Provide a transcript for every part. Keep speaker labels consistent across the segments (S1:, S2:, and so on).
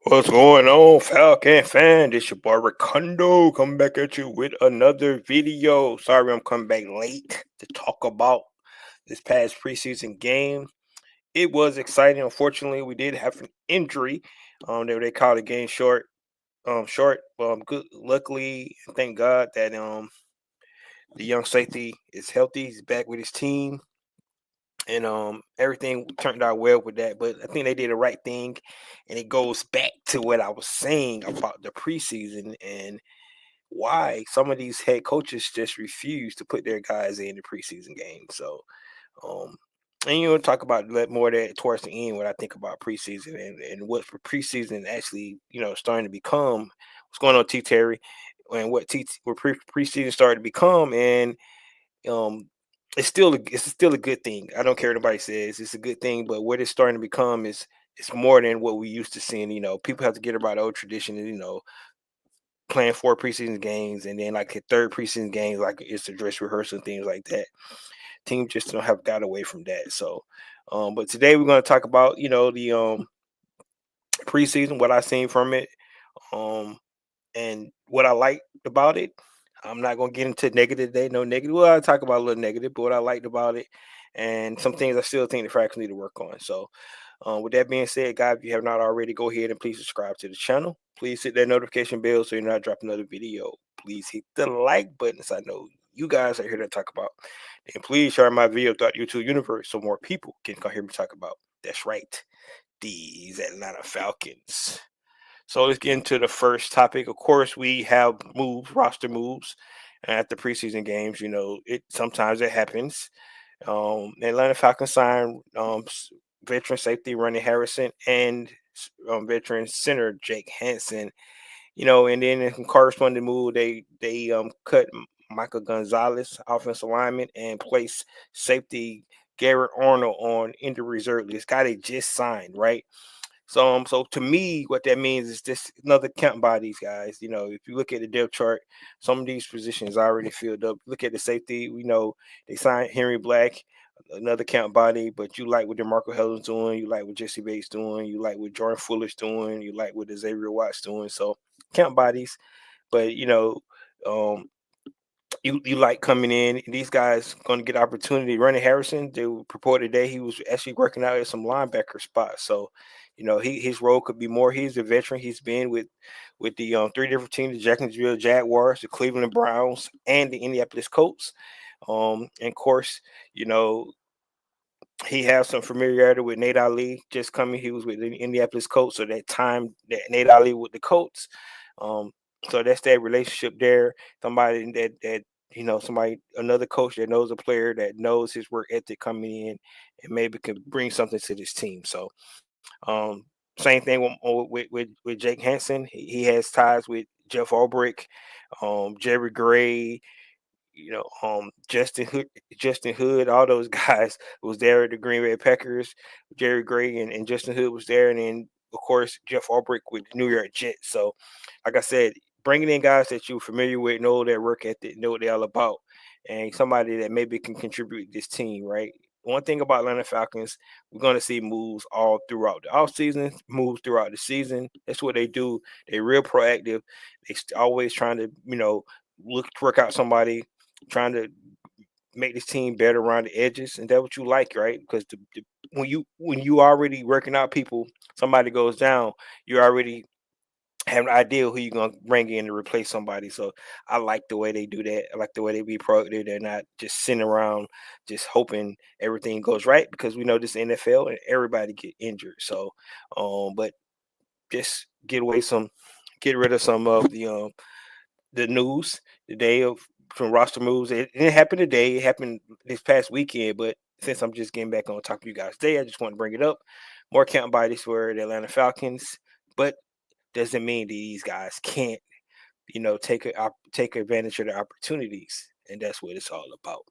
S1: What's going on, Falcon fan? This your boy Ricondo coming back at you with another video. Sorry I'm coming back late to talk about this past preseason game. It was exciting. Unfortunately, we did have an injury. They called the game short. Good. Luckily, thank God that the young safety is healthy. He's back with his team, and everything turned out well with that. But I think they did the right thing, and it goes back to what I was saying about the preseason and why some of these head coaches just refuse to put their guys in the preseason game. So um and talk about more of that towards the end what I think about preseason and what preseason actually starting to become. What's going on, T Terry, and what preseason started to become. And um it's still a good thing. I don't care what anybody says, it's a good thing, but what it's starting to become is it's more than what we used to seeing. People have to get about the old tradition of, playing 4 preseason games and then like a third preseason games like it's a dress rehearsal and things like that. Teams just don't have got away from that. So but today we're going to talk about the preseason, what I seen from it, um and what I liked about it. I'm not gonna get into negative today, no negative. Well, I'll talk about a little negative, but what I liked about it and some things I still think the Falcons need to work on. So, with that being said, guys, if you have not already, go ahead and please subscribe to the channel. Please hit that notification bell so you're not dropping another video. Please hit the like button so I know you guys are here to talk about. And please share my video throughout YouTube universe so more people can come hear me talk about. That's right, these Atlanta Falcons. So let's get into the first topic. Of course, we have moves, roster moves at the preseason games. It sometimes it happens. Atlanta Falcons signed veteran safety Ronnie Harrison and veteran center Jake Hansen. And then in some corresponding move, they cut Michael Gonzalez, offensive lineman, and placed safety Garrett Arnold on injury reserve list. Guy they just signed, right? So to me, what that means is just another count by these guys. If you look at the depth chart, some of these positions already filled up. Look at the safety. We know they signed Henry Black, another count body, but you like what DeMarco Hell's doing, you like what Jesse Bates doing, you like what Jordan Fuller's doing, you like what Xavier Watts doing. So count bodies, but um, you like coming in. These guys going to get opportunity. Ronnie Harrison, they reported today he was actually working out at some linebacker spots. So, his role could be more. He's a veteran. He's been with the 3 different teams: the Jacksonville Jaguars, the Cleveland Browns, and the Indianapolis Colts. And of course, you know he has some familiarity with Nate Ali. Just coming, he was with the Indianapolis Colts, so that time that Nate Ali with the Colts. Um, so that's that relationship there. Somebody somebody, another coach that knows a player that knows his work ethic coming in, and maybe can bring something to this team. So, same thing with Jake Hansen. He has ties with Jeff Ulbrich, Jerry Gray, Justin Hood, all those guys was there at the Green Bay Packers. Jerry Gray and Justin Hood was there, and then of course Jeff Ulbrich with the New York Jets. So, like I said, bringing in guys that you're familiar with, know their work ethic, know what they're all about, and somebody that maybe can contribute to this team, right? One thing about Atlanta Falcons, we're going to see moves all throughout the offseason, moves throughout the season. That's what they do. They're real proactive. Always trying to, look to work out somebody, trying to make this team better around the edges, and that's what you like, right? Because when you already working out people, somebody goes down, you already have an idea who you're gonna bring in to replace somebody. So I like the way they do that. I like the way they be proactive. They're not just sitting around just hoping everything goes right, because we know this NFL and everybody get injured. So, but just get rid of some of the news today of from roster moves. It didn't happen today. It happened this past weekend. But since I'm just getting back on top of you guys today, I just want to bring it up. More count bodies for the Atlanta Falcons, but doesn't mean these guys can't, take advantage of the opportunities, and that's what it's all about.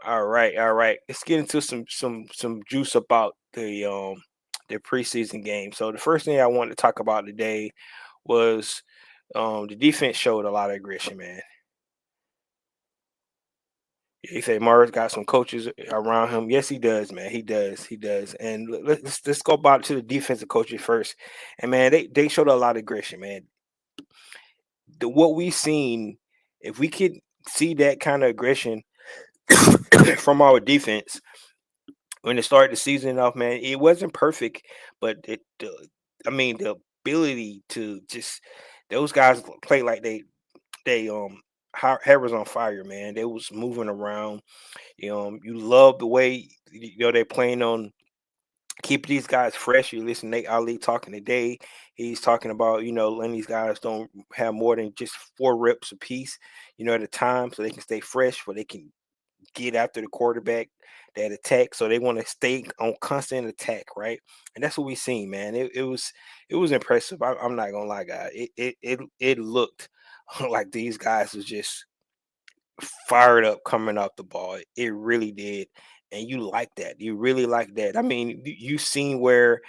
S1: All right, all right. Let's get into some juice about the preseason game. So the first thing I wanted to talk about today was the defense showed a lot of aggression, man. He said Mars got some coaches around him. Yes, he does, man. He does. He does. And let's go back to the defensive coaches first. And man, they showed a lot of aggression, man. What we seen, if we could see that kind of aggression from our defense when it started the season off, man, it wasn't perfect, but I mean, the ability to just those guys play like they hair was on fire, man. They was moving around. You love the way they're playing on keep these guys fresh. You listen to Nate Ali talking today. He's talking about letting these guys don't have more than just 4 reps apiece, at a time, so they can stay fresh, so they can get after the quarterback that attack. So they want to stay on constant attack, right? And that's what we seen, man. It was impressive. I'm not gonna lie, guys. It looked like these guys was just fired up coming off the ball. It really did. And you like that. You really like that. I mean, you seen where,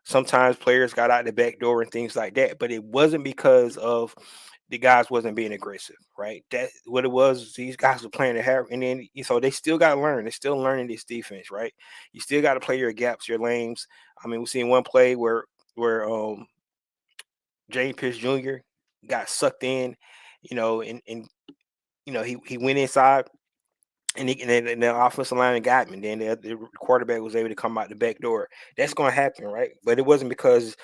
S1: sometimes players got out the back door and things like that, but it wasn't because of the guys wasn't being aggressive, right? That what it was. These guys were playing the hair, and then so they still got to learn. They're still learning this defense, right? You still got to play your gaps, your lanes. I mean, we seen one play where James Pierce Jr. got sucked in, and he went inside and the offensive line got him, and then the quarterback was able to come out the back door. That's going to happen, right? But it wasn't because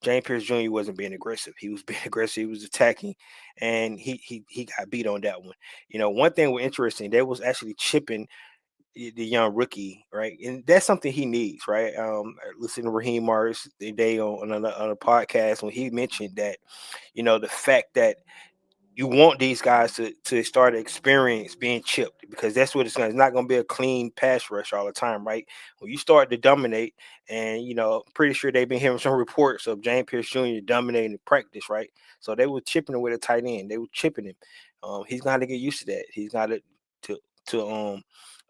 S1: James Pierce Jr. wasn't being aggressive. He was being aggressive. He was attacking, and he got beat on that one. One thing was interesting. They was actually chipping the young rookie, right? And that's something he needs, right? Listen to Raheem Morris the day on a podcast when he mentioned that, the fact that you want these guys to start to experience being chipped because that's what it's not going to be a clean pass rush all the time, right? When you start to dominate, and pretty sure they've been hearing some reports of James Pierce Jr. dominating in practice, right? So they were chipping him with a tight end. They were chipping him. He's got to get used to that. He's got to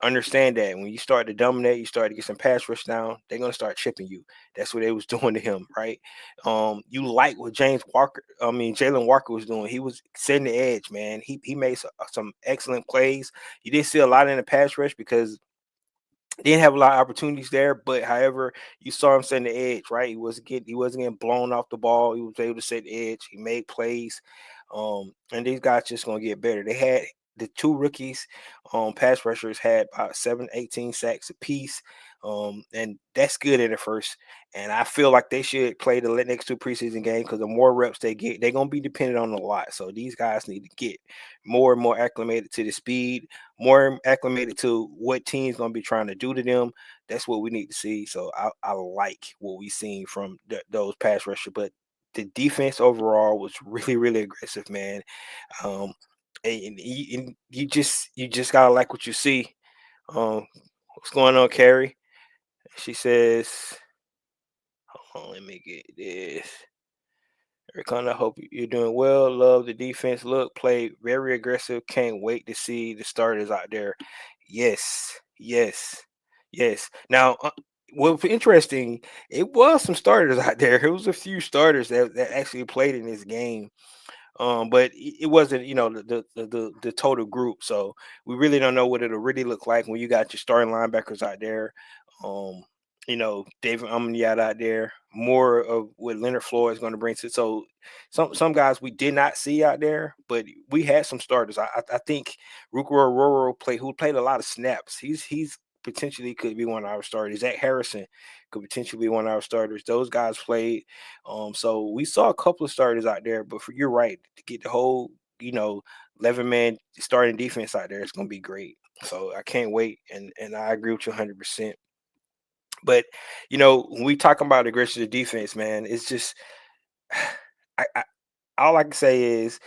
S1: understand that when you start to dominate, you start to get some pass rush down, they're gonna start chipping you. That's what they was doing to him, right? You like what Jalen Walker was doing. He was setting the edge, man. He made some excellent plays. You didn't see a lot in the pass rush because didn't have a lot of opportunities there, but however, you saw him setting the edge, right? He wasn't getting blown off the ball. He was able to set the edge. He made plays. And these guys just gonna get better. They had the two rookies, pass rushers had about 18 sacks apiece. And that's good in the first. And I feel like they should play the next two preseason games because the more reps they get, they're gonna be dependent on a lot. So these guys need to get more and more acclimated to the speed, more acclimated to what team's gonna be trying to do to them. That's what we need to see. So I like what we seen from those pass rushers, but the defense overall was really, really aggressive, man. Um, and you just gotta like what you see. What's going on, Carrie? She says, "Hold on, let me get this." Ricardo, hope you're doing well. Love the defense. Look, play very aggressive. Can't wait to see the starters out there. Yes, yes, yes. Now, what's interesting, it was some starters out there. It was a few starters that actually played in this game. But it wasn't, the total group. So we really don't know what it'll really look like when you got your starting linebackers out there. Um, David Amniat out there. More of what Leonard Floyd is going to bring to. So some guys we did not see out there, but we had some starters. I think Rukuro Roro who played a lot of snaps. He's potentially could be one of our starters. Zach Harrison could potentially be one of our starters. Those guys played. So we saw a couple of starters out there, but you're right, to get the whole, 11-man starting defense out there, it's gonna be great. So I can't wait, and I agree with you 100%. But when we talk about aggressive defense, man, it's just I all I can say is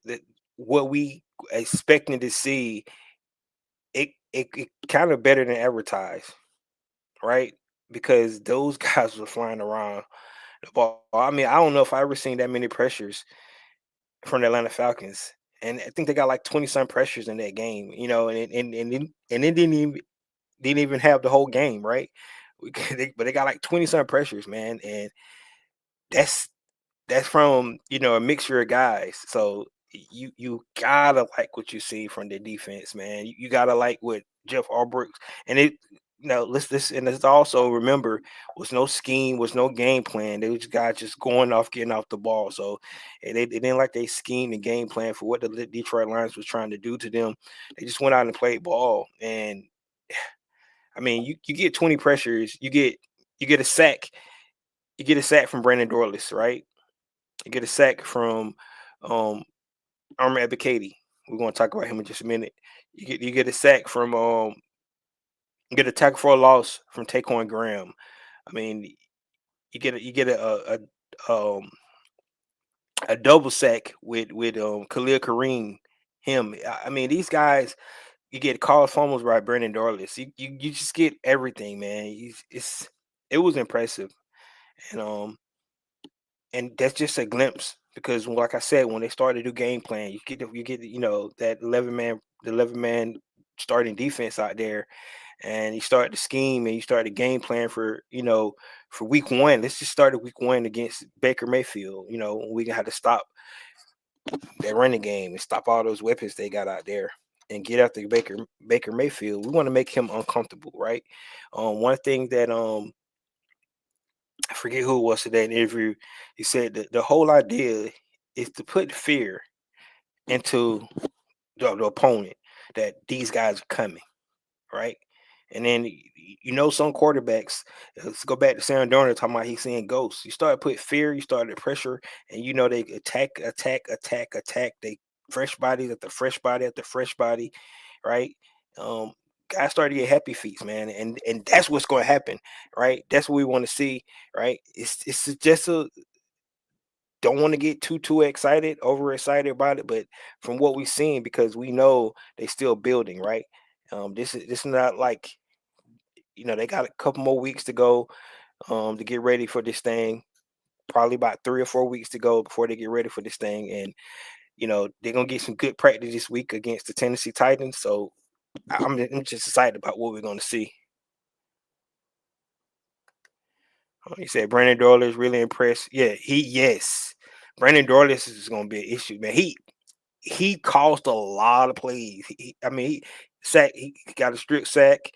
S1: that what we expecting to see, it kind of better than advertised, right? Because those guys were flying around the ball. I mean, I don't know if I ever seen that many pressures from the Atlanta Falcons. And I think they got like 20 some pressures in that game, and it didn't even have the whole game, right? But they got like 20 some pressures, man, and that's that's from a mixture of guys. So you gotta like what you see from the defense, man. You gotta like what Jeff Albrooks and it. Let's also remember was no scheme, was no game plan. They was guys just going off, getting off the ball. So they didn't like they scheme and game plan for what the Detroit Lions was trying to do to them. They just went out and played ball. And I mean, you get 20 pressures, you get a sack, you get a sack from Brandon Dorless, right? You get a sack from um Armor Ebiketie. We're gonna talk about him in just a minute. You get a sack from you get a tackle for a loss from Taquan Graham. I mean, you get a double sack with Khalil Kareem. Him. I mean, these guys. You get called fumbles by Brandon Dorless. You just get everything, man. It was impressive, and and that's just a glimpse because, like I said, when they start to do game plan, that 11 man starting defense out there, and you start to scheme and you start the game plan for week one. Let's just start at week one against Baker Mayfield. We have to stop their running game and stop all those weapons they got out there and get after Baker Mayfield. We want to make him uncomfortable, right? One thing that I forget who it was today in the interview. He said that the whole idea is to put fear into the opponent that these guys are coming, right? And then some quarterbacks. Let's go back to Sam Darnold talking about he's seeing ghosts. You start to put fear, you start to pressure, and they attack, attack, attack, attack. They fresh bodies after fresh body after fresh body, right? Um, Guys start to get happy feet, man, and that's what's going to happen, right? That's what we want to see, right? It's just don't want to get too excited, overexcited about it, but from what we've seen, because we know they still building, right? This is not like they got a couple more weeks to go to get ready for this thing. Probably about 3 or 4 weeks to go before they get ready for this thing, and they're gonna get some good practice this week against the Tennessee Titans. So I'm just excited about what we're gonna see. He said Brandon Doyle is really impressed. Yeah, yes, Brandon Doyle is gonna be an issue, man. He caused a lot of plays. He got a strict sack.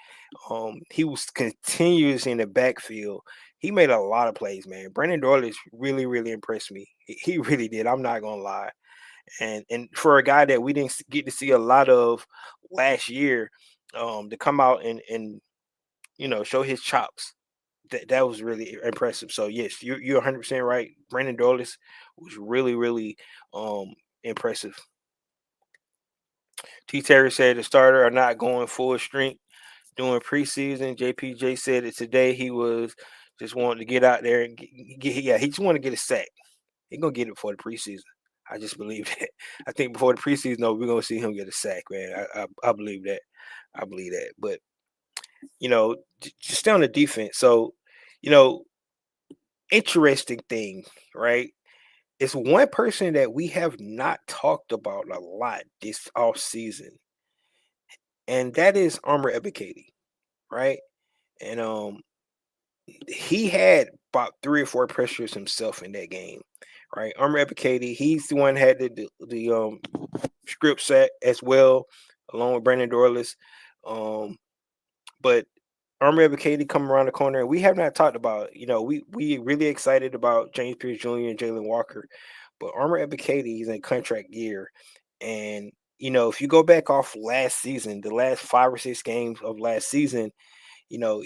S1: He was continuous in the backfield. He made a lot of plays, man. Brandon Doyle really, really impressed me. He really did. I'm not gonna lie. And for a guy that we didn't get to see a lot of last year, to come out and show his chops, that was really impressive. So yes, you're 100% right. Brandon Doyle was really, really impressive. T. Terry said the starter are not going full strength during preseason. JPJ said it today. He was just wanting to get out there and he just wanted to get a sack. He's gonna get it before the preseason. I just believe that. I think before the preseason, no, we're gonna see him get a sack, man. I believe that. I believe that. But just stay on the defense. So, you know, interesting thing, right? It's one person that we have not talked about a lot this off season, and that is Armor Ebiketie, right? And he had about 3 or 4 pressures himself in that game, right? Armor Ebiketie, he's the one had the script set as well, along with Brandon Dorless. But Armor Ebiketie come around the corner, and we have not talked about. We really excited about James Pierce Jr. and Jalen Walker, but Armor Ebiketie is in contract year, and if you go back off last season, the last 5 or 6 games of last season, you know,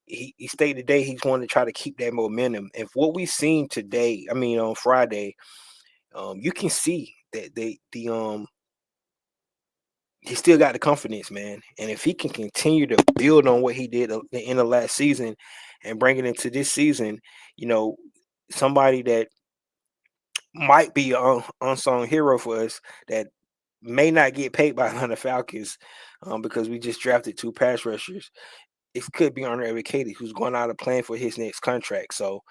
S1: he stated today he's wanting to try to keep that momentum. And what we've seen today, I mean on Friday, you can see that he still got the confidence, man. And if he can continue to build on what he did at the end of last season and bring it into this season, you know, somebody that might be an unsung hero for us that may not get paid by the Falcons because we just drafted 2 pass rushers. It could be Arnold Ebiketie who's going out and playing for his next contract. So,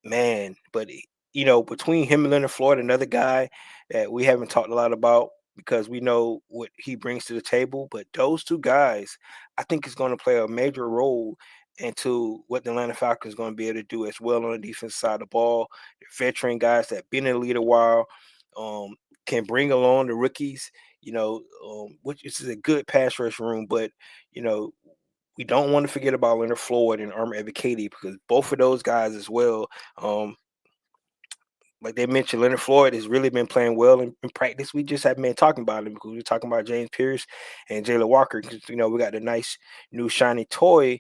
S1: man, but between him and Leonard Floyd, another guy that we haven't talked a lot about because we know what he brings to the table, but those 2 guys, I think, is going to play a major role into what the Atlanta Falcons is going to be able to do as well on the defense side of the ball. They're veteran guys that have been in the league a while. can bring along the rookies, which is a good pass rush room, but you know, we don't want to forget about Leonard Floyd and Armor Ebiketie because both of those guys as well. Um, like they mentioned, Leonard Floyd has really been playing well in practice. We just haven't been talking about him because we're talking about James Pierce and Jaylen Walker. Because we got the nice new shiny toy,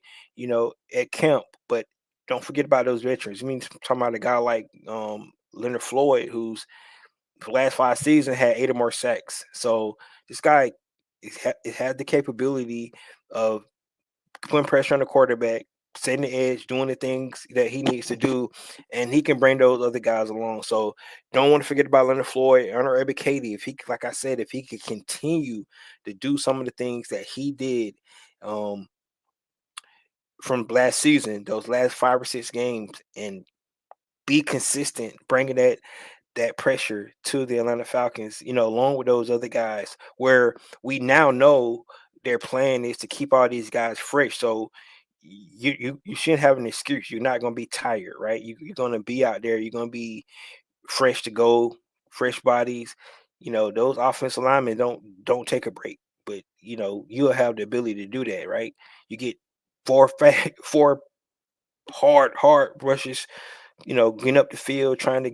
S1: at camp. But don't forget about those veterans. I mean, talking about a guy like Leonard Floyd, who's the last 5 seasons had 8 or more sacks. So this guy it had the capability of putting pressure on the quarterback, setting the edge, doing the things that he needs to do, and he can bring those other guys along. So don't want to forget about Leonard Floyd, Arnold Ebiketie. If he, like I said, if he could continue to do some of the things that he did um, from last season, those last 5 or 6 games, and be consistent, bringing that pressure to the Atlanta Falcons, along with those other guys, where we now know their plan is to keep all these guys fresh. So you shouldn't have an excuse. You're not going to be tired, right? You're going to be out there. You're going to be fresh to go, fresh bodies. Those offensive linemen don't take a break, but you'll have the ability to do that, right? You get four hard rushes, getting up the field, trying to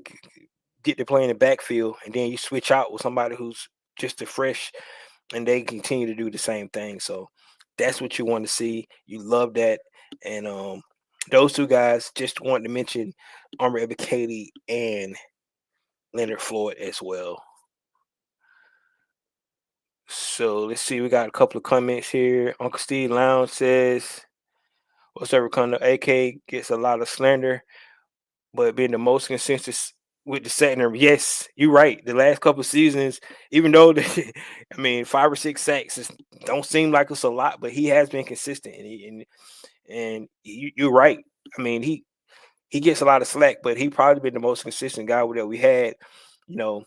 S1: get to play in the backfield, and then you switch out with somebody who's just a fresh, and they continue to do the same thing. So that's what you want to see. You love that, and those two guys. Just wanted to mention Armor Ebiketie and Leonard Floyd as well. So let's see. We got a couple of comments here. Uncle Steve Lounge says, "What's up, Ricondo? AK gets a lot of slander, but being the most consistent with the center." Yes, you're right. The last couple of seasons, even though I mean 5 or 6 sacks don't seem like it's a lot, but he has been consistent, and you're right. I mean he gets a lot of slack, but he probably been the most consistent guy that we had, you know.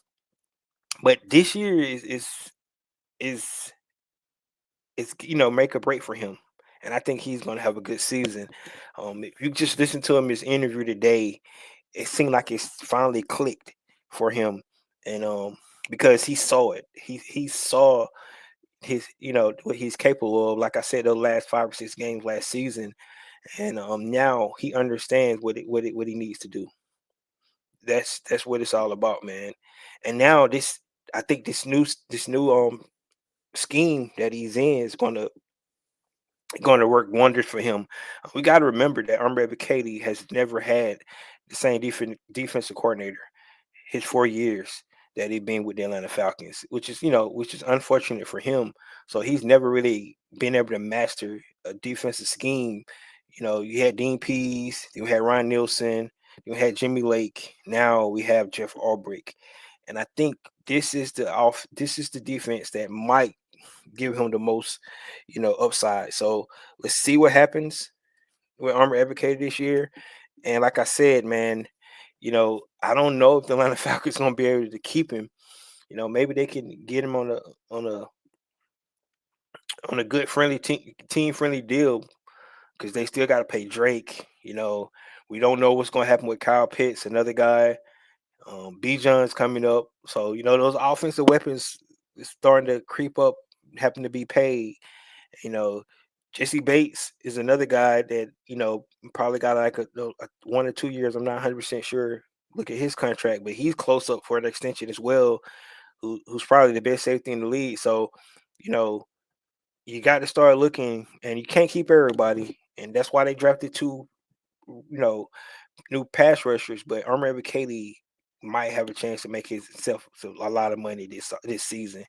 S1: But this year is make a break for him, and I think he's going to have a good season. If you just listen to him his interview today, it seemed like it's finally clicked for him, and because he saw it, he saw his what he's capable of. Like I said, the last 5 or 6 games last season, and now he understands what he needs to do. That's what it's all about, man. And now I think this new scheme that he's in is going to work wonders for him. We got to remember that Armbre Katie has never had the same defensive coordinator his 4 years that he's been with the Atlanta Falcons, which is unfortunate for him. So he's never really been able to master a defensive scheme. You had Dean Pease, you had Ryan Nielsen, you had Jimmy Lake. Now we have Jeff Ulbrich, and I think this is the defense that might give him the most, upside. So let's see what happens with Armor Advocate this year. And like I said, man, I don't know if the Atlanta Falcons gonna be able to keep him. Maybe they can get him on a good friendly team friendly deal because they still got to pay Drake. We don't know what's gonna happen with Kyle Pitts, another guy. Bijan's coming up, so those offensive weapons is starting to creep up, having to be paid. You know, Jesse Bates is another guy that probably got like a 1 or 2 years. I'm not 100% sure. Look at his contract, but he's close up for an extension as well. Who's probably the best safety in the league. So, you know, you got to start looking, and you can't keep everybody, and that's why they drafted two, you know, new pass rushers. But Armor Katie might have a chance to make himself a lot of money this season.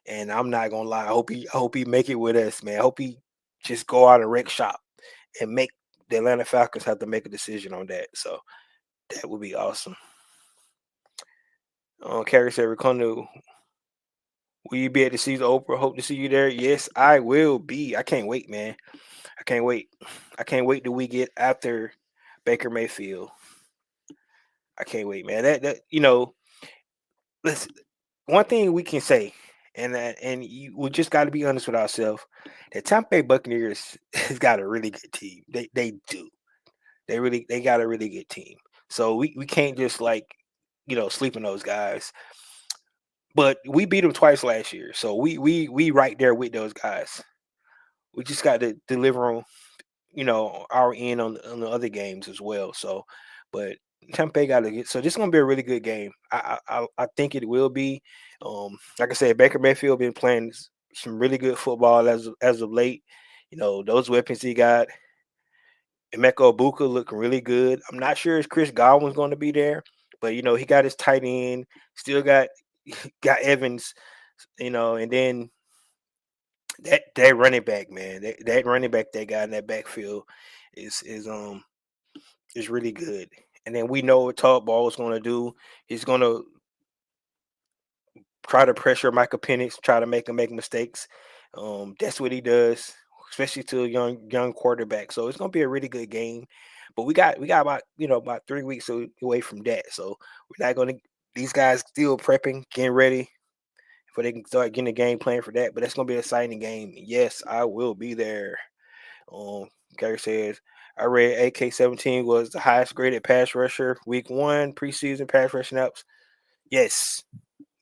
S1: And I'm not gonna lie, I hope he make it with us, man. I hope he just go out and wreck shop and make the Atlanta Falcons have to make a decision on that. So that would be awesome. Carrie said, Ricondo, will you be at the season Oprah? Hope to see you there. Yes, I will be. I can't wait, man. I can't wait. I can't wait till we get after Baker Mayfield. I can't wait, man. Listen, one thing we can say, we just got to be honest with ourselves. The Tampa Bay Buccaneers has got a really good team. They do. They got a really good team. So we can't just sleep on those guys. But we beat them twice last year, so we right there with those guys. We just got to deliver on our end on the other games as well. So, but Tampa Bay got to get. So this is gonna be a really good game. I think it will be. Like I said, Baker Mayfield been playing some really good football as of late. Those weapons he got. Emeka Ibuka looking really good. I'm not sure if Chris Godwin's going to be there, but he got his tight end. Still got got Evans. And then that running back, man, that running back they got in that backfield is really good. And then we know what Todd Ball is going to do. He's going to try to pressure Michael Penix, try to make him make mistakes. That's what he does, especially to a young quarterback. So it's going to be a really good game. But we got about 3 weeks away from that. So we're not going to. These guys still prepping, getting ready for they can start getting a game plan for that. But that's going to be an exciting game. Yes, I will be there. Um, Gary says, I read AK-17 was the highest graded pass rusher week 1 preseason pass rushing ups. Yes,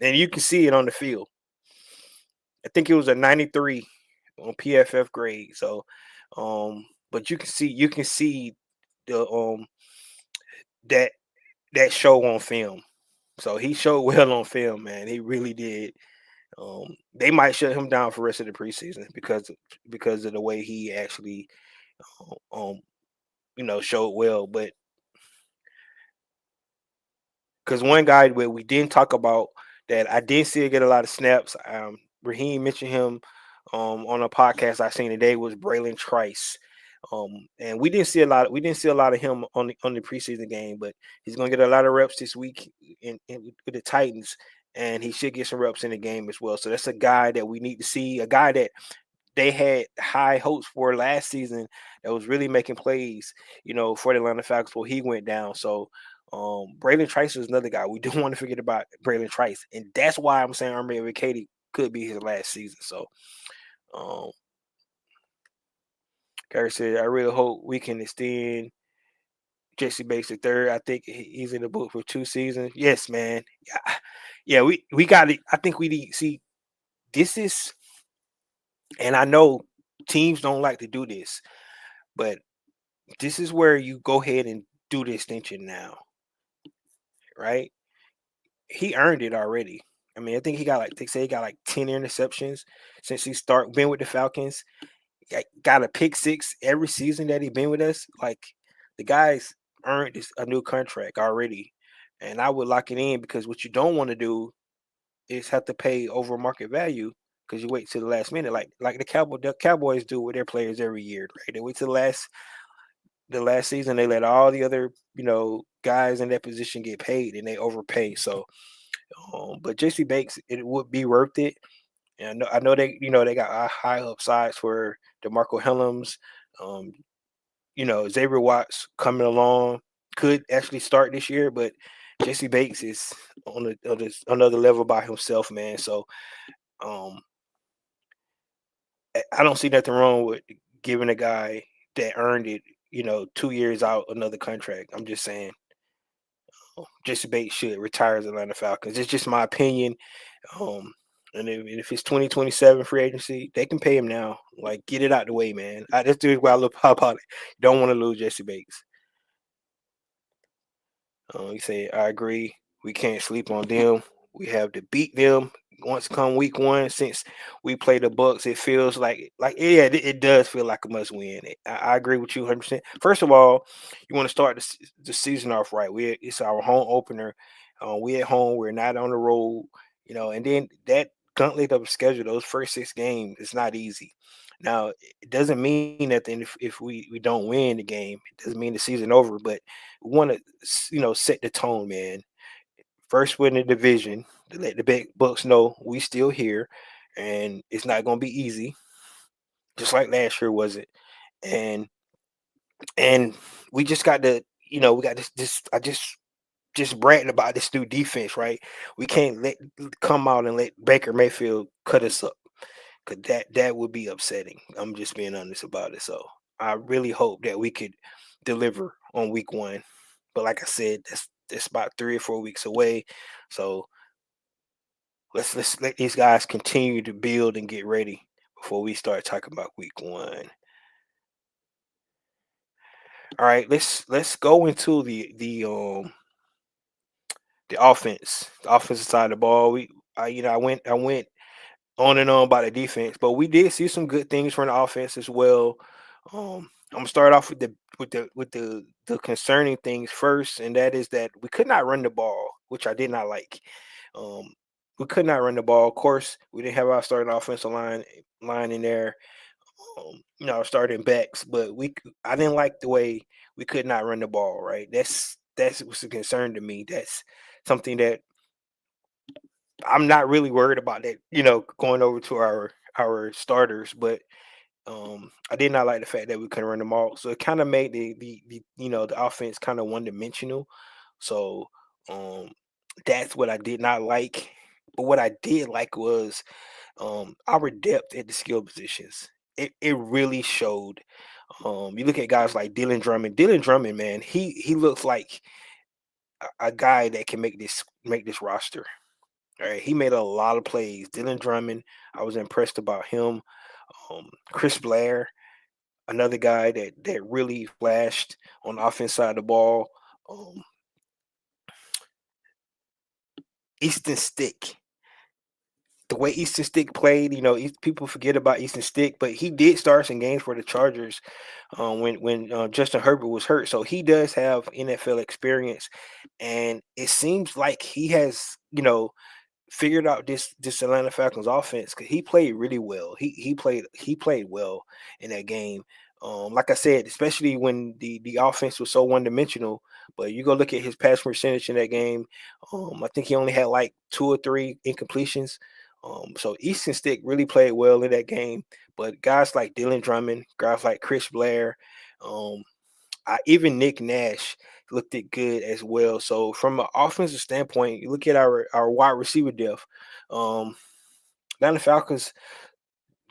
S1: and you can see it on the field. I think it was a 93 on PFF grade. So, but you can see the that that show on film. So he showed well on film, man. He really did. They might shut him down for the rest of the preseason because of the way he actually showed well. But because one guy where we didn't talk about that I did see get a lot of snaps. Raheem mentioned him on a podcast I seen today was Braylon Trice. And we didn't see a lot of him on the preseason game, but he's gonna get a lot of reps this week with the Titans, and he should get some reps in the game as well. So that's a guy that we need to see, a guy that they had high hopes for last season that was really making plays, for the Atlanta Falcons before he went down. So Braylon Trice is another guy. We don't want to forget about Braylon Trice. And that's why I'm saying Armando Katie could be his last season. So um Gary said, I really hope we can extend Jesse Bates the third. I think he's in the book for 2 seasons. Yes, man. Yeah, yeah, we got it. I think we need see this is, and I know teams don't like to do this, but this is where you go ahead and do the extension now, right? He earned it already. I mean, I think he got they say he got like 10 interceptions since he been with the Falcons. Got a pick six every season that he been with us. Like the guy's earned a new contract already. And I would lock it in because what you don't want to do is have to pay over market value because you wait till the last minute, like the Cowboys do with their players every year, right? They wait till the last season, they let all the other guys in that position get paid, and they overpay. So, but Jesse Banks, it would be worth it. And I know they got high upsides for DeMarco Helms. Um, Xavier Watts coming along could actually start this year, but Jesse Bates is on another level by himself, man. So um, I don't see nothing wrong with giving a guy that earned it, 2 years out another contract. I'm just saying Jesse Bates should retire as Atlanta Falcons. It's just my opinion. Um, and if it's 2027 free agency, they can pay him now. Like, get it out the way, man. That's the way I look about it. Don't want to lose Jesse Bates. He said, I agree. We can't sleep on them. We have to beat them once come week 1. Since we play the Bucks, it feels like yeah, it does feel like a must win. I agree with you 100%. First of all, you want to start the season off right. It's our home opener. We at home. We're not on the road. And then that gauntlet of a schedule, those first 6 games, it's not easy. Now, it doesn't mean that if we don't win the game, it doesn't mean the season over. But we want to set the tone, man. First win the division to let the big Bucks know we still here, and it's not going to be easy, just like last year was it. And we just got we got this. I just bragging about this new defense, right? We can't come out and let Baker Mayfield cut us up because that would be upsetting. I'm just being honest about it. So I really hope that we could deliver on week 1. But like I said, that's about 3 or 4 weeks away. So let's let these guys continue to build and get ready before we start talking about week 1. All right, let's go into the offense, the offensive side of the ball. I went on and on about the defense, but we did see some good things from the offense as well. I'm gonna start off with the concerning things first, and that is that we could not run the ball, which I did not like. Um, we could not run the ball. Of course, we didn't have our starting offensive line in there. Our starting backs, but I didn't like the way we could not run the ball. Right, that's what's a concern to me. That's something that I'm not really worried about that. Going over to our starters, but I did not like the fact that we couldn't run them all. So it kind of made the offense kind of one dimensional. So um, that's what I did not like. But what I did like was our depth at the skill positions. It really showed. You look at guys like Dylan Drummond. Dylan Drummond, man, he looks like a guy that can make this roster. All right, he made a lot of plays. Dylan Drummond, I was impressed about him. Chris Blair, another guy that really flashed on the offense side of the ball. Um, Easton Stick, the way Easton Stick played, people forget about Easton Stick, but he did start some games for the Chargers when Justin Herbert was hurt. So he does have NFL experience, and it seems like he has, figured out this Atlanta Falcons offense because he played really well. He played well in that game. Like I said, especially when the offense was so one dimensional. But you go look at his pass percentage in that game. I think he only had like 2 or 3 incompletions. So Easton Stick really played well in that game. But guys like Dylan Drummond, guys like Chris Blair, um, even Nick Nash looked it good as well. So from an offensive standpoint, you look at our wide receiver depth. Um, Atlanta Falcons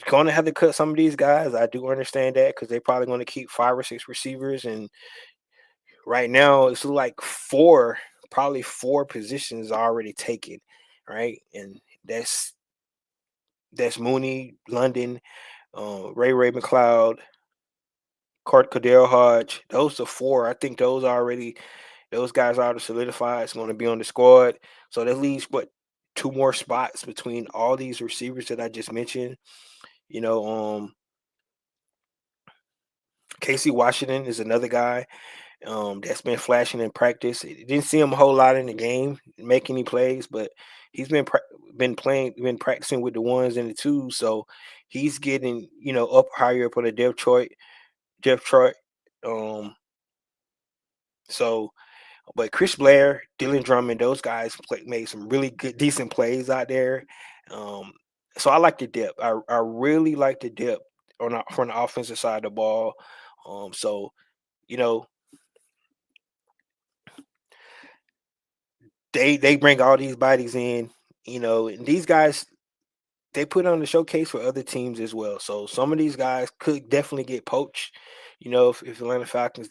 S1: going to have to cut some of these guys. I do understand that because they're probably going to keep 5 or 6 receivers, and right now it's like probably 4 positions already taken, right? And that's Mooney, London, Ray McLeod, Cardell Hodge. Those are 4. I think those guys are already solidified. It's going to be on the squad. So that leaves what 2 more spots between all these receivers that I just mentioned. You know, Casey Washington is another guy that's been flashing in practice. Didn't see him a whole lot in the game, make any plays, but he's been practicing with the ones and the twos. So he's getting up higher up on the depth chart. Depth chart. Um, so But Chris Blair, Dylan Drummond, those guys made some really good, decent plays out there. Um, so I like the depth. I really like the depth from the offensive side of the ball. So you know they bring all these bodies in. And these guys they put on the showcase for other teams as well. So some of these guys could definitely get poached. If Atlanta Falcons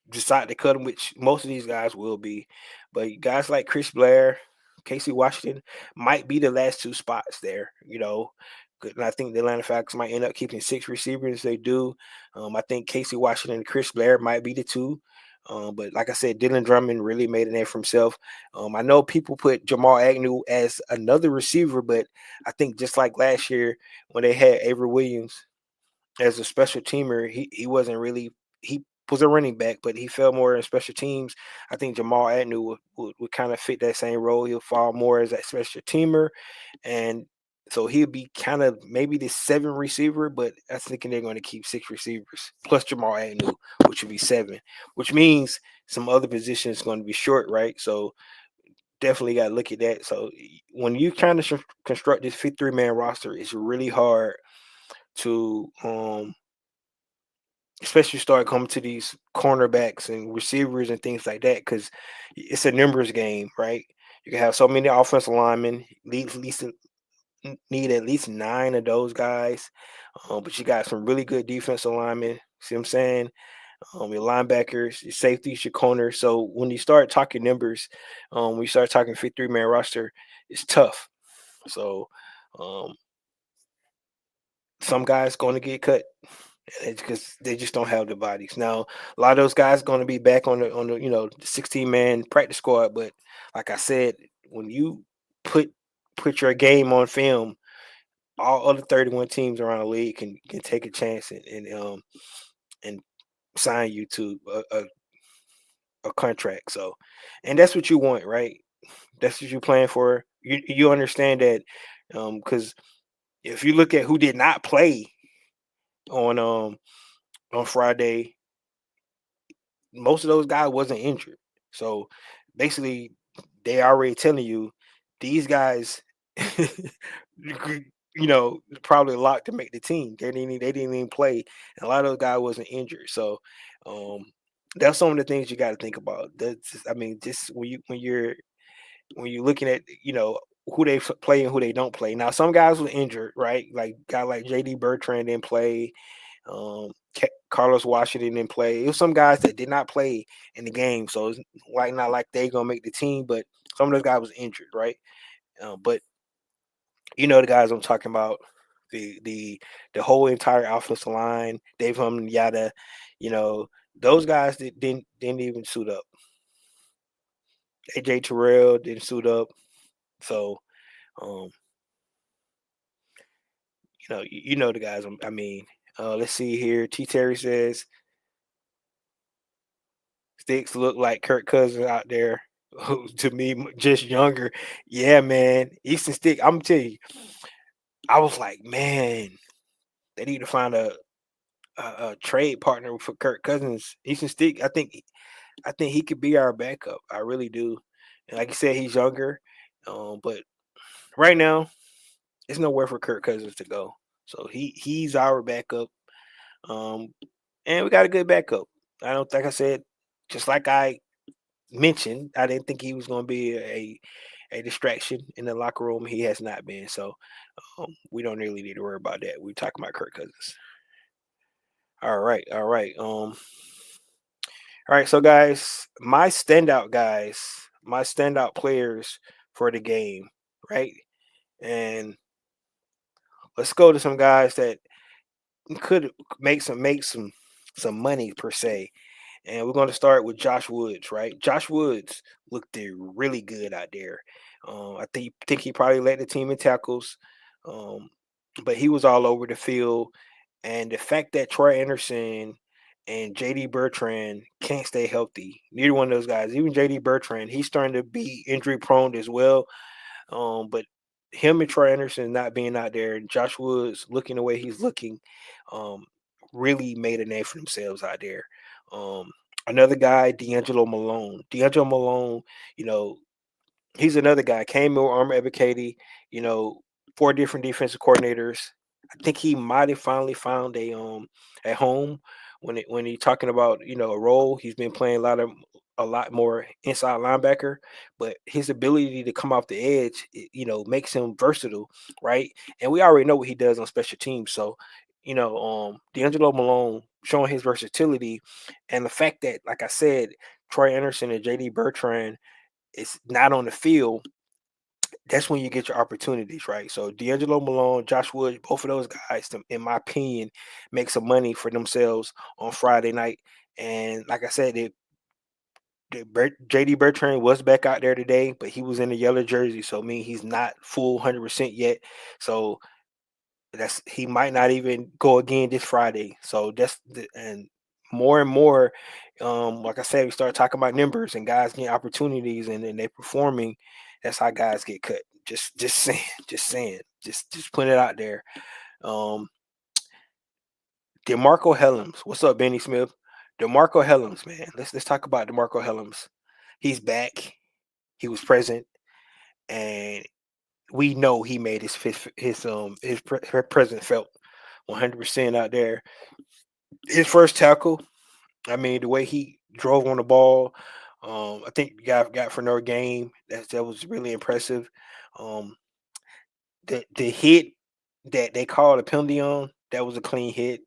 S1: decide to cut him, which most of these guys will be. But guys like Chris Blair, Casey Washington might be the last 2 spots there. And I think the Atlanta Falcons might end up keeping 6 receivers. They do. I think Casey Washington and Chris Blair might be the 2. But like I said, Dylan Drummond really made a name for himself. I know people put Jamal Agnew as another receiver, but I think just like last year when they had Avery Williams as a special teamer, he wasn't really he was a running back, but he fell more in special teams. I think Jamal Agnew would kind of fit that same role. He'll fall more as that special teamer, and so he'll be kind of maybe the 7 receiver. But I'm thinking they're going to keep 6 receivers plus Jamal Agnew, which would be 7, which means some other positions going to be short, right? So definitely got to look at that. So when you kind of construct this 53-man roster, it's really hard to especially start coming to these cornerbacks and receivers and things like that because it's a numbers game, right? You can have so many offensive linemen, need at least 9 of those guys, but you got some really good defensive linemen. See what I'm saying? your linebackers, your safeties, your corners. So when you start talking numbers, when you start talking 53-man roster, it's tough. So um, some guys going to get cut because they just don't have the bodies. Now, a lot of those guys going to be back on the 16-man practice squad. But like I said, when you put put your game on film, all other 31 teams around the league can take a chance and sign you to a contract. So, and that's what you want, right? That's what you're playing for. You understand that because if you look at who did not play on Friday, most of those guys wasn't injured. So basically, they already telling you these guys, probably locked to make the team. They didn't even play. And a lot of those guys wasn't injured. So um, that's some of the things you got to think about. Just when you're looking at who they play and who they don't play. Now some guys were injured, right? Like guy like JD Bertrand didn't play. Carlos Washington didn't play. It was some guys that did not play in the game, so it's like not like they gonna make the team, but some of those guys was injured, right? But the guys I'm talking about, the whole entire offensive line, Dave Humlin, Yada, you know, those guys that didn't even suit up. AJ Terrell didn't suit up, so um, the guys. Let's see here. T. Terry says Sticks look like Kirk Cousins out there. To me, just younger. Yeah, man. Easton Stick. I'm tell you, I was like, man, they need to find a trade partner for Kirk Cousins. Easton Stick. I think he could be our backup. I really do. And like you said, he's younger, but right now, it's nowhere for Kirk Cousins to go. So he's our backup. Um, and we got a good backup. I don't like I said, just like I mentioned, I didn't think he was going to be a distraction in the locker room. He has not been, so we don't really need to worry about that. We're talking about Kirk Cousins. All right, all right, all right. So, guys, my standout players for the game, right? And let's go to some guys that could make some money per se. And we're going to start with Josh Woods, right? Josh Woods looked really good out there. I think he probably led the team in tackles, um, but he was all over the field. And the fact that Troy Anderson and JD Bertrand can't stay healthy, neither one of those guys, even JD Bertrand, he's starting to be injury prone as well. But him and Troy Anderson not being out there, and Josh Woods looking the way he's looking, um, really made a name for themselves out there. Um, Another guy, D'Angelo Malone. D'Angelo Malone, you know, he's another guy. Came with Armor Ebiketie, you know, 4 different defensive coordinators. I think he might have finally found a home when he talking about a role. He's been playing a lot more inside linebacker, but his ability to come off the edge, makes him versatile, right? And we already know what he does on special teams. So, D'Angelo Malone showing his versatility and the fact that, like I said, Troy Anderson and JD Bertrand is not on the field, that's when you get your opportunities, right? So D'Angelo Malone, Josh Wood, both of those guys, in my opinion, make some money for themselves on Friday night. And like I said, JD Bertrand was back out there today, but he was in the yellow jersey, so he's not full 100% yet. So he might not even go again this Friday. So and more, like I said, we start talking about numbers and guys getting opportunities and they performing. That's how guys get cut. Just saying, just putting it out there. Um, DeMarco Hellams, what's up, Benny Smith? DeMarco Hellams, man. Let's talk about DeMarco Hellams. He's back. He was present, and we know he made his presence felt 100% out there. His first tackle, the way he drove on the ball, I think the guy got for no game. That was really impressive. Um, the hit that they called a penalty on, that was a clean hit.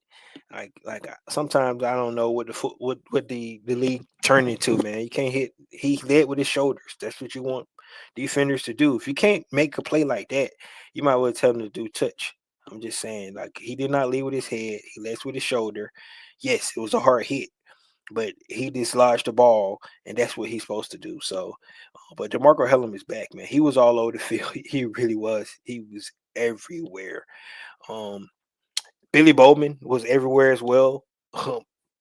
S1: Sometimes I don't know what the league turned into, man. You can't hit. He led with his shoulders. That's what you want defenders to do. If you can't make a play like that, you might well tell him to do touch. I'm just saying, like he did not lead with his head. He led with his shoulder. Yes, it was a hard hit, but he dislodged the ball, and that's what he's supposed to do. So, but DeMarco Hellum is back, man. He was all over the field. He really was. He was everywhere. Um, Billy Bowman was everywhere as well,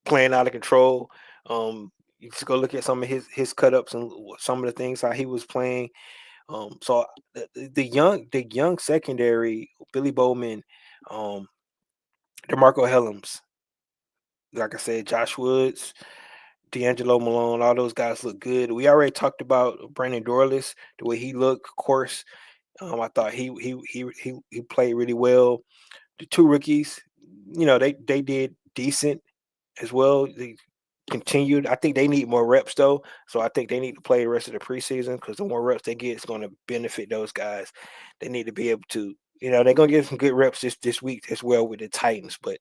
S1: playing out of control. You just go look at some of his cut ups and some of the things how he was playing. So the young secondary, Billy Bowman, um, DeMarco Hellums, like I said, Josh Woods, D'Angelo Malone, all those guys look good. We already talked about Brandon Dorless, the way he looked. Of course, I thought he played really well. The two rookies, they did decent as well. They continued. I think they need more reps though, so I think they need to play the rest of the preseason because the more reps they get, it's going to benefit those guys. They need to be able to. They're going to get some good reps this week as well with the Titans, but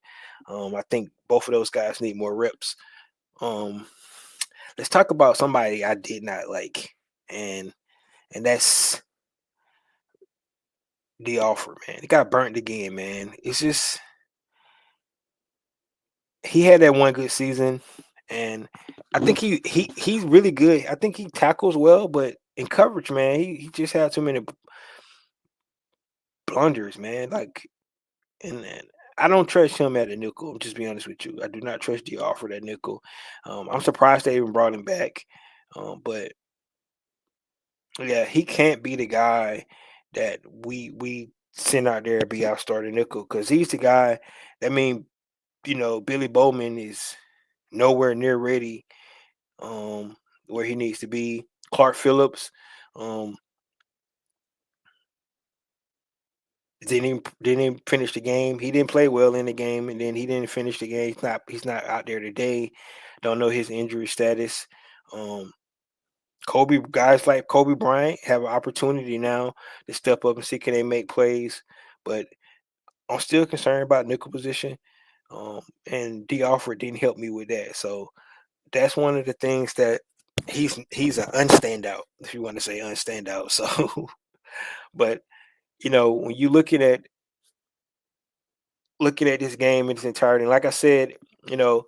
S1: I think both of those guys need more reps. Um, let's talk about somebody I did not like, and that's the offer, man. He got burnt again, man. It's just he had that one good season, and I think he's really good. I think he tackles well, but in coverage, man, he just had too many blunders, man. And I don't trust him at a nickel. I'm just being honest with you. I do not trust the offer at nickel. I'm surprised they even brought him back, but yeah, he can't be the guy that we send out there to be our starting nickel because he's the guy. I mean, Billy Bowman is nowhere near ready where he needs to be. Clark Phillips um, didn't even finish the game. He didn't play well in the game, and then he didn't finish the game. He's not out there today. Don't know his injury status. Um, guys like Kobe Bryant have an opportunity now to step up and see can they make plays, but I'm still concerned about nickel position. And D Alford didn't help me with that. So that's one of the things that he's an unstandout, if you want to say unstandout. So, but when you looking at this game in its entirety, like I said, you know,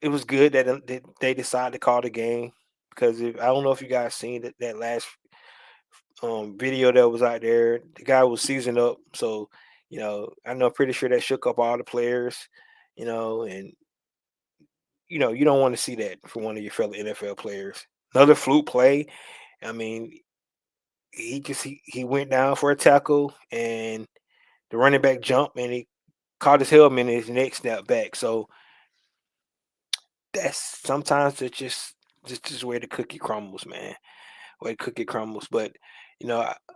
S1: it was good that they decided to call the game because I don't know if you guys seen that last video that was out there. The guy was seasoned up, so I know pretty sure that shook up all the players, and you don't want to see that for one of your fellow NFL players. Another fluke play. I mean, he went down for a tackle and the running back jumped and he caught his helmet and his neck snapped back. So that's sometimes it's just where the cookie crumbles, man. Where the cookie crumbles. But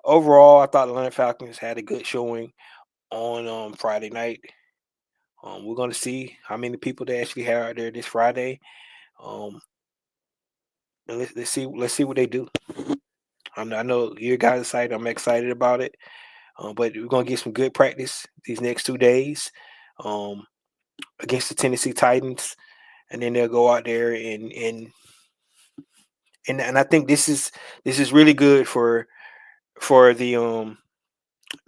S1: overall, I thought the Atlanta Falcons had a good showing on Friday night. We're gonna see how many people they actually have out there this Friday. Um, and let's see what they do. I know you guys excited. I'm excited about it. But we're gonna get some good practice these next 2 days against the Tennessee Titans, and then they'll go out there and I think this is really good for the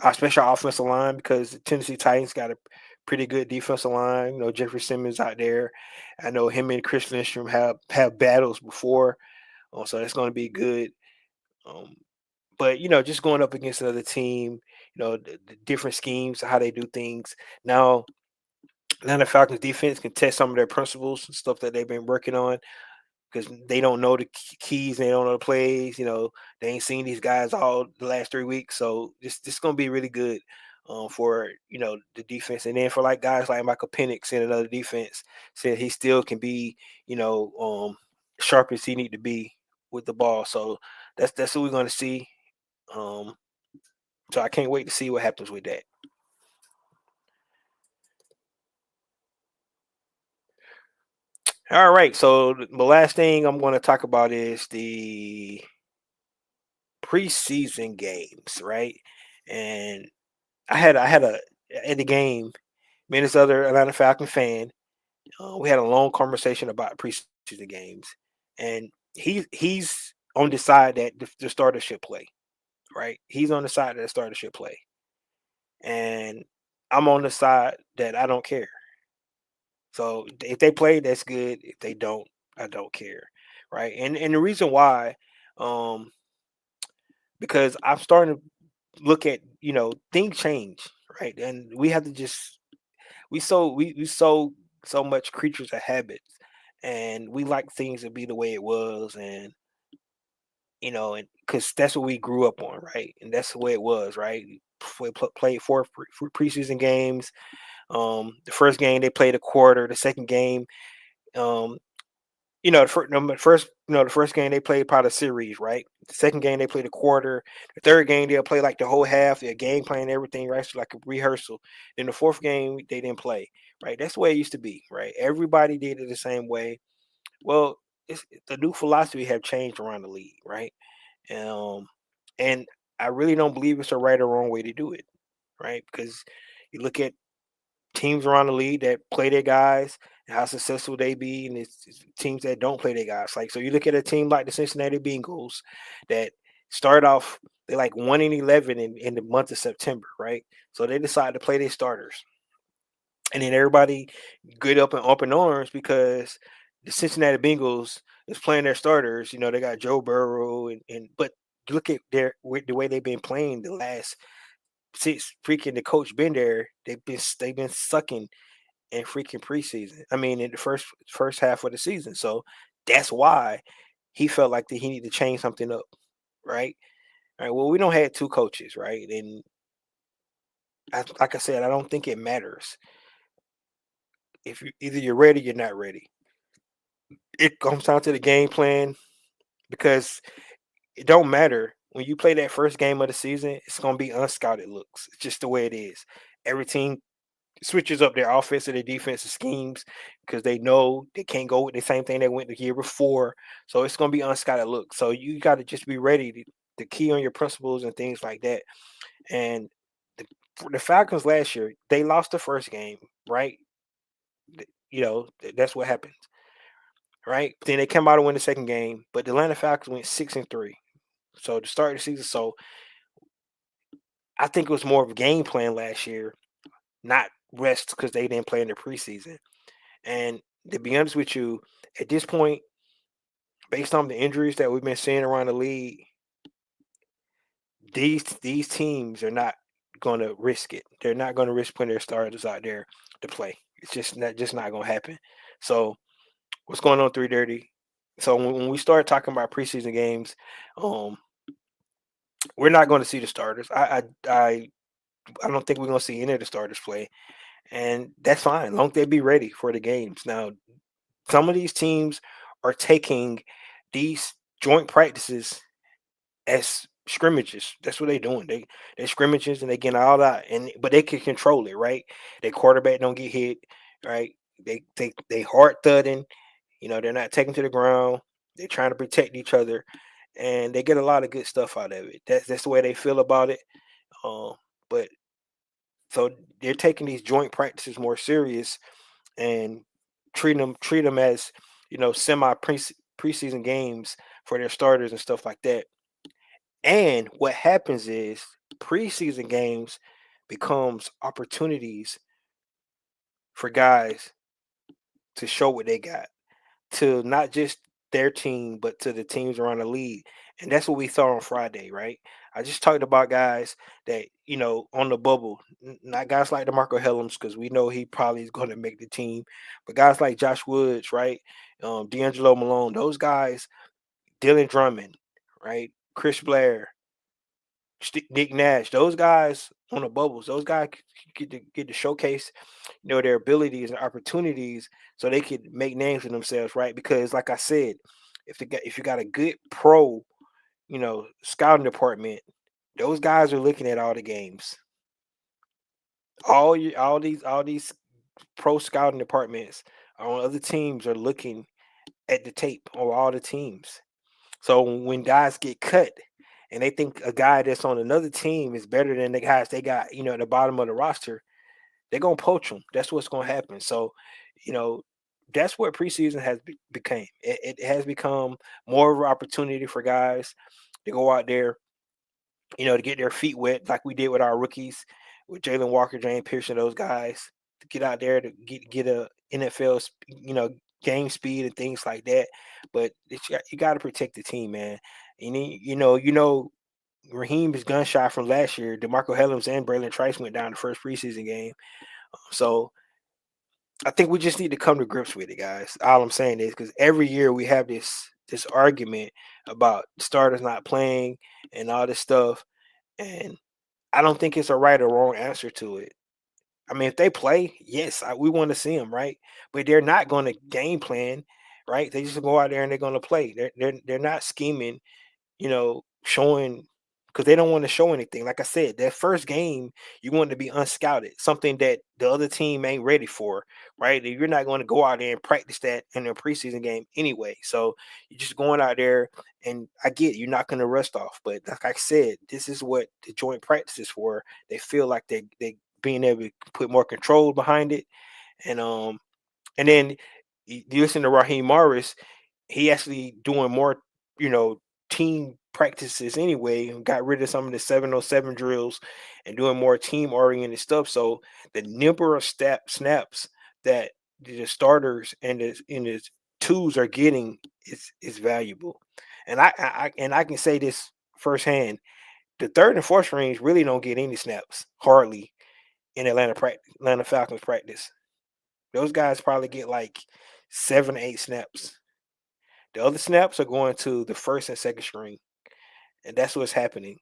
S1: our special offensive line because the Tennessee Titans got a pretty good defensive line. Jeffrey Simmons out there. I know him and Chris Lindstrom have battles before, so that's going to be good. Um, but just going up against another team, the different schemes, how they do things. Now, Atlanta Falcons defense can test some of their principles and stuff that they've been working on because they don't know the keys, they don't know the plays. They ain't seen these guys all the last 3 weeks, so this gonna be really good for the defense. And then for like guys like Michael Penix in another defense, said he still can be sharp as he need to be with the ball. So that's what we're gonna see. Um, so I can't wait to see what happens with that. All right, so the last thing I'm going to talk about is the preseason games, right? And I had a at the game. me and this other Atlanta Falcon fan, we had a long conversation about preseason games, and he's on the side that the starter should play. Right, he's on the side that the starter should play, and I'm on the side that I don't care. So if they play, that's good. If they don't, I don't care. Right, and the reason why, um, because I'm starting to look at, things change, right, and we have to just we so much creatures of habits, and we like things to be the way it was, and and because that's what we grew up on, right, and that's the way it was, right. We played four preseason games. The first game they played a quarter. The second game, um, the first game they played part of the series, right? The second game they played a quarter. The third game they'll play like the whole half. Their game plan, everything, right? So like a rehearsal. Then the fourth game they didn't play, right? That's the way it used to be, right? Everybody did it the same way. Well, the new philosophy have changed around the league, right? Um, and I really don't believe it's a right or wrong way to do it, right? Because you look at teams around the league that play their guys and how successful they be, and it's teams that don't play their guys. Like, so you look at a team like the Cincinnati Bengals that start off, they like 1-11 in the month of September, right? So they decide to play their starters, and then everybody get up and open arms because the Cincinnati Bengals is playing their starters. They got Joe Burrow, and but look at the way they've been playing the last since freaking the coach been there. They've been sucking in freaking preseason. I mean, in the first half of the season. So that's why he felt like that he needed to change something up, right? All right. Well, we don't have two coaches, right? And like I said, I don't think it matters if either you're ready, you're not ready. It comes down to the game plan because it don't matter when you play that first game of the season. It's gonna be unscouted looks. It's just the way it is. Every team switches up their offensive and their defensive schemes because they know they can't go with the same thing they went the year before. So it's going to be unscattered look. So you got to just be ready to key on your principles and things like that. And for the Falcons last year, they lost the first game, right? That's what happened, right? Then they come out and win the second game, but the Atlanta Falcons went 6-3. So to start the season, so I think it was more of a game plan last year, not rest because they didn't play in the preseason. And to be honest with you, at this point, based on the injuries that we've been seeing around the league, these teams are not going to risk it. They're not going to risk putting their starters out there to play. It's just not going to happen. So what's going on, 330? So when we start talking about preseason games, um, we're not going to see the starters. I don't think we're going to see any of the starters play, and that's fine. Long as they be ready for the games. Now, some of these teams are taking these joint practices as scrimmages. That's what they're doing. They scrimmages and they get all that, and but they can control it, right? Their quarterback don't get hit, right? They hard thudding. They're not taken to the ground. They're trying to protect each other, and they get a lot of good stuff out of it. That's the way they feel about it. Um, but so they're taking these joint practices more serious and treat them as semi preseason games for their starters and stuff like that. And what happens is preseason games becomes opportunities for guys to show what they got to not just their team but to the teams around the league. And that's what we saw on Friday, right? I just talked about guys that on the bubble, not guys like DeMarco Hellams because we know he probably is going to make the team, but guys like Josh Woods, right? D'Angelo Malone, those guys, Dylan Drummond, right? Chris Blair, Nick Nash, those guys on the bubbles, those guys get to showcase, their abilities and opportunities, so they could make names for themselves, right? Because, like I said, if you got a good pro, scouting department, those guys are looking at all the games. All these pro scouting departments on other teams are looking at the tape on all the teams. So when guys get cut and they think a guy that's on another team is better than the guys they got, at the bottom of the roster, they're gonna poach them. That's what's gonna happen. So, you know, that's what preseason has became. It has become more of an opportunity for guys to go out there, to get their feet wet, like we did with our rookies, with Jalen Walker, James Pearson, those guys, to get out there to get a NFL, game speed and things like that. But you got to protect the team, man. And Raheem's gunshot from last year, DeMarco Hellams and Braylon Trice went down the first preseason game. So I think we just need to come to grips with it, guys. All I'm saying is because every year we have this argument about starters not playing and all this stuff, and I don't think it's a right or wrong answer to it. I mean, if they play, yes, we want to see them, right? But they're not going to game plan, right? They just go out there and they're going to play. They're not scheming, showing because they don't want to show anything. Like I said, that first game, you want to be unscouted, something that the other team ain't ready for, right? You're not going to go out there and practice that in a preseason game anyway. So you're just going out there, and I get you're not going to rust off, but like I said, this is what the joint practice is for. They feel like they being able to put more control behind it, and then you listen to Raheem Morris, he actually doing more, team practices anyway, and got rid of some of the 707 drills and doing more team oriented stuff. So the number of snaps that the starters and the twos are getting is valuable. And I can say this firsthand. The third and fourth strings really don't get any snaps, hardly, in Atlanta Falcons practice. Those guys probably get like 7, 8 snaps. The other snaps are going to the first and second string, and that's what's happening.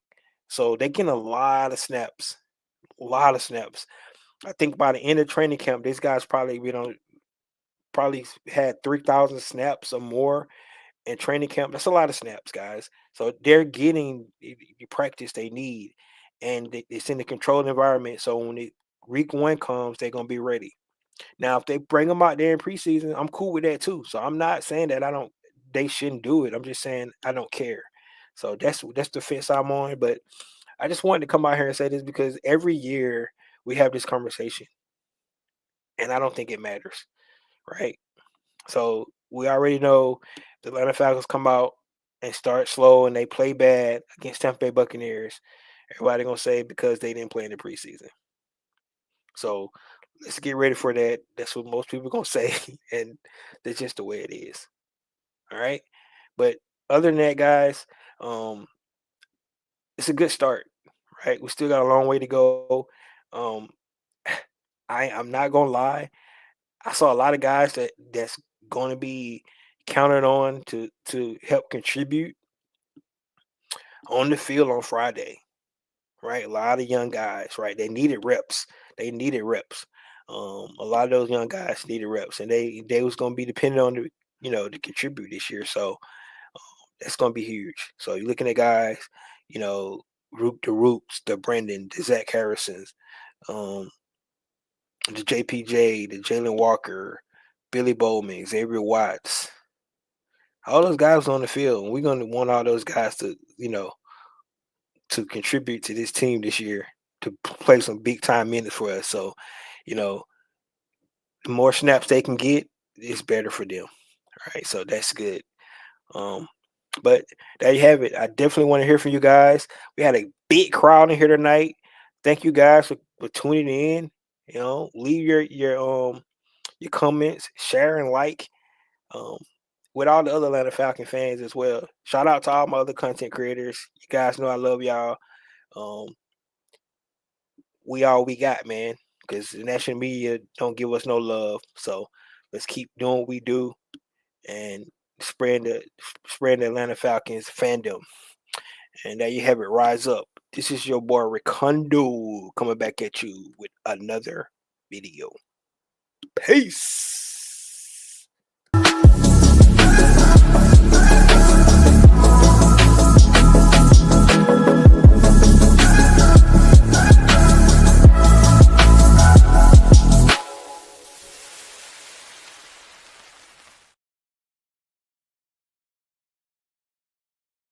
S1: So they're getting a lot of snaps, a lot of snaps. I think by the end of training camp, these guys probably had 3,000 snaps or more in training camp. That's a lot of snaps, guys. So they're getting the practice they need, and it's in the controlled environment. So when week one comes, they're gonna be ready. Now, if they bring them out there in preseason, I'm cool with that too. So I'm not saying that they shouldn't do it. I'm just saying I don't care. So that's the fence I'm on. But I just wanted to come out here and say this because every year we have this conversation, and I don't think it matters, right? So we already know the Atlanta Falcons come out and start slow and they play bad against Tampa Bay Buccaneers. Everybody gonna say because they didn't play in the preseason. So let's get ready for that. That's what most people gonna say, and that's just the way it is. All right. But other than that, guys, um, it's a good start, right? We still got a long way to go. Um, I'm not gonna lie. I saw a lot of guys that's going to be counted on to help contribute on the field on Friday, right? A lot of young guys, right? They needed reps. They needed reps. A lot of those young guys needed reps, and they was going to be dependent on to contribute this year. So that's going to be huge. So you're looking at guys, you know, the Roots, the Brendan, the Zach Harrisons, um, the JPJ, the Jalen Walker, Billy Bowman, Xavier Watts, all those guys on the field. And we're going to want all those guys to contribute to this team this year, to play some big time minutes for us. So, you know, the more snaps they can get, it's better for them. All right. So that's good. Um, but there you have it. I definitely want to hear from you guys. We had a big crowd in here tonight. Thank you guys for tuning in. Leave your comments, share and like. Um, with all the other Atlanta Falcon fans as well. Shout out to all my other content creators. You guys know I love y'all. Um, we all we got, man. Because the national media don't give us no love. So let's keep doing what we do and spreading the Atlanta Falcons fandom. And there you have it. Rise up. This is your boy Ricondo coming back at you with another video. Peace.